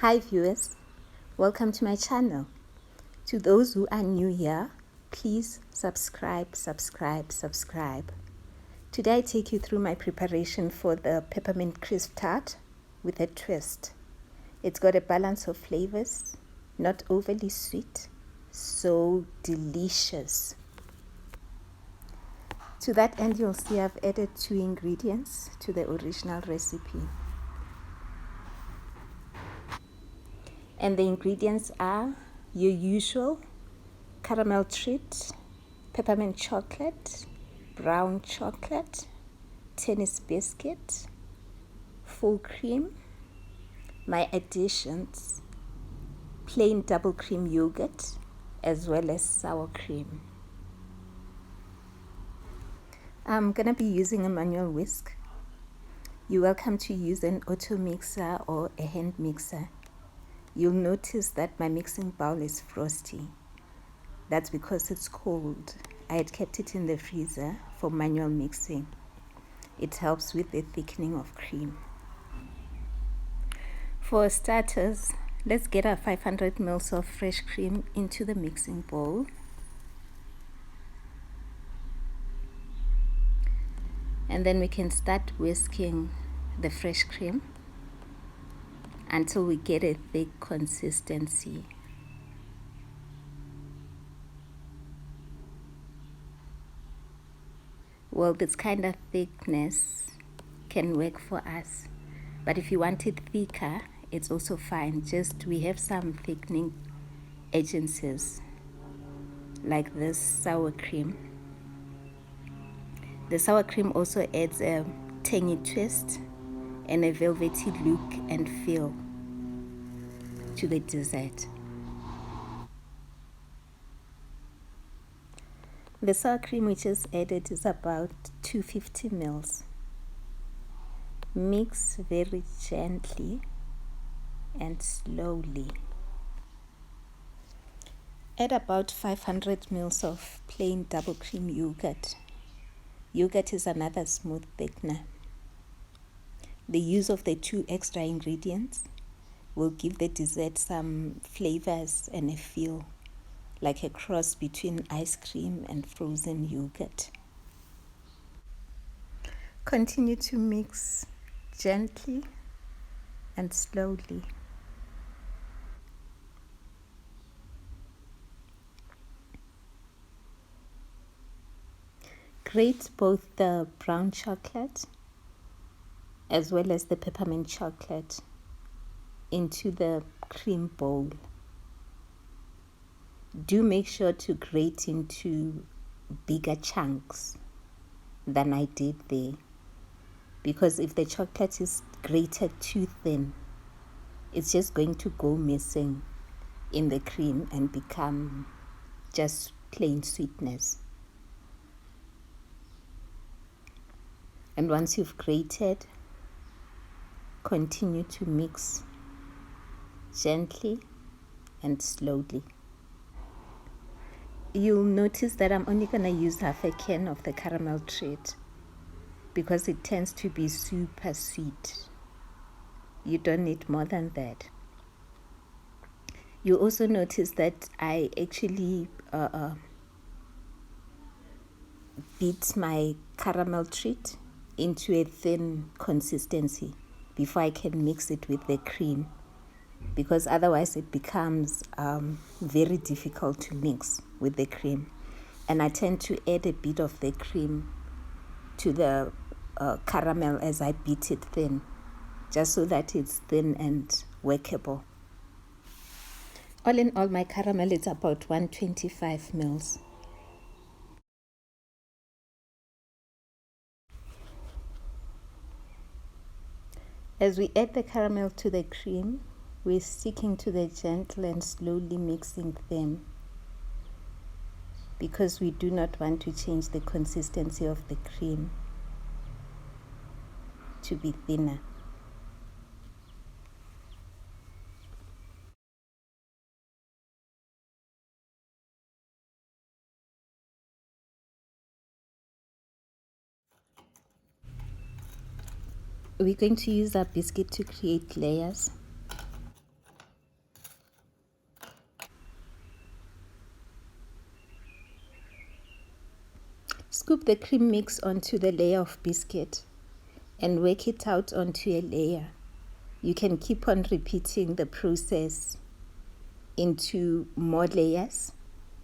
Hi viewers, welcome to my channel. To those who are new here, please subscribe. Today I take you through my preparation for the Peppermint Crisp Tart with a twist. It's got a balance of flavors, not overly sweet, so delicious. To that end, you'll see I've added 2 ingredients to the original recipe. And the ingredients are your usual caramel treat, peppermint chocolate, brown chocolate, tennis biscuit, full cream, my additions, plain double cream yogurt, as well as sour cream. I'm gonna be using a manual whisk. You're welcome to use an auto mixer or a hand mixer. You'll notice that my mixing bowl is frosty. That's because it's cold. I had kept it in the freezer for manual mixing. It helps with the thickening of cream. For starters, let's get our 500 ml of fresh cream into the mixing bowl. And then we can start whisking the fresh cream until we get a thick consistency. Well, this kind of thickness can work for us, but if you want it thicker, it's also fine. Just we have some thickening agencies like this sour cream. The sour cream also adds a tangy twist and a velvety look and feel to the dessert. The sour cream we just added is about 250 ml. Mix very gently and slowly. Add about 500 ml of plain double cream yogurt. Yogurt is another smooth thickener. The use of the 2 extra ingredients will give the dessert some flavors and a feel like a cross between ice cream and frozen yogurt. Continue to mix gently and slowly. Grate both the brown chocolate as well as the peppermint chocolate into the cream bowl. Do make sure to grate into bigger chunks than I did there, because if the chocolate is grated too thin, it's just going to go missing in the cream and become just plain sweetness. And once you've grated, continue to mix gently and slowly. You'll notice that I'm only going to use half a can of the caramel treat because it tends to be super sweet. You don't need more than that. You also notice that I actually beat my caramel treat into a thin consistency before I can mix it with the cream, because otherwise it becomes very difficult to mix with the cream. And I tend to add a bit of the cream to the caramel as I beat it thin, just so that it's thin and workable. All in all, my caramel is about 125 ml. As we add the caramel to the cream, we're sticking to the gentle and slowly mixing them, because we do not want to change the consistency of the cream to be thinner. We're going to use our biscuit to create layers. Scoop the cream mix onto the layer of biscuit and work it out onto a layer. You can keep on repeating the process into more layers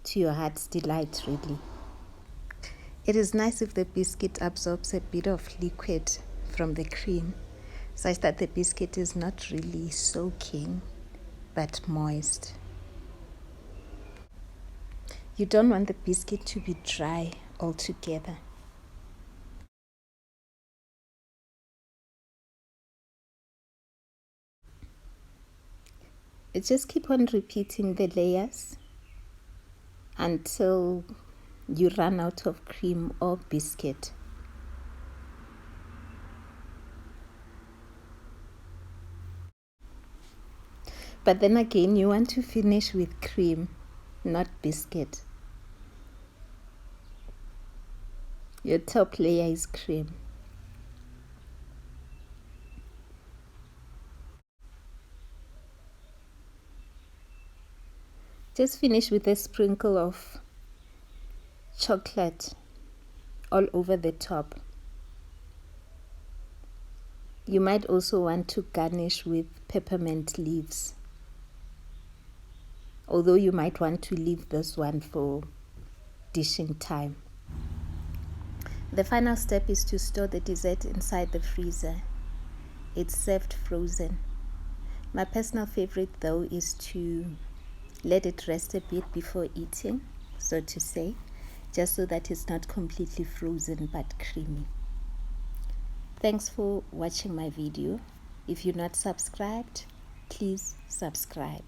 to your heart's delight, really. It is nice if the biscuit absorbs a bit of liquid from the cream, such that the biscuit is not really soaking but moist. You don't want the biscuit to be dry altogether. Just keep on repeating the layers until you run out of cream or biscuit. But then again, you want to finish with cream, not biscuit. Your top layer is cream. Just finish with a sprinkle of chocolate all over the top. You might also want to garnish with peppermint leaves, although you might want to leave this one for dishing time. The final step is to store the dessert inside the freezer. It's served frozen. My personal favorite though is to let it rest a bit before eating, so to say, just so that it's not completely frozen but creamy. Thanks for watching my video. If you're not subscribed, please subscribe.